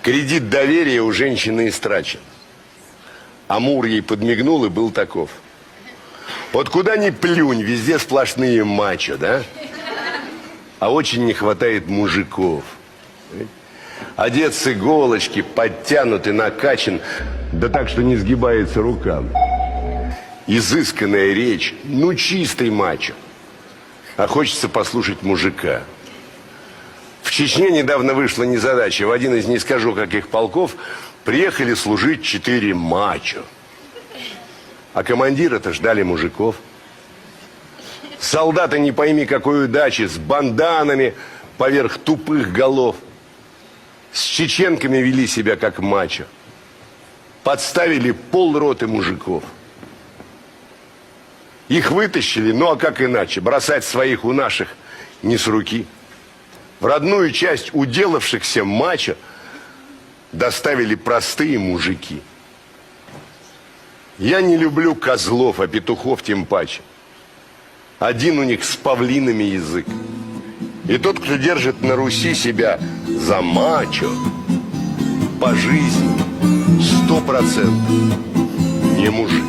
Кредит доверия у женщины истрачен. Амур ей подмигнул и был таков. Вот куда ни плюнь, везде сплошные мачо, да? А очень не хватает мужиков. Одет с иголочки, подтянут и накачан, да так, что не сгибается рукам. Изысканная речь, ну чистый мачо. А хочется послушать мужика. В Чечне недавно вышла незадача. В один из не скажу каких полков приехали служить 4 мачо. А командира-то ждали мужиков. Солдаты не пойми какой удачи, с банданами поверх тупых голов. С чеченками вели себя как мачо. Подставили полроты мужиков. Их вытащили, ну а как иначе? Бросать своих у наших не с руки. В родную часть уделавшихся мачо доставили простые мужики. Я не люблю козлов, а петухов тем паче. Один у них с павлинами язык. И тот, кто держит на Руси себя за мачо, по жизни 100% не мужик.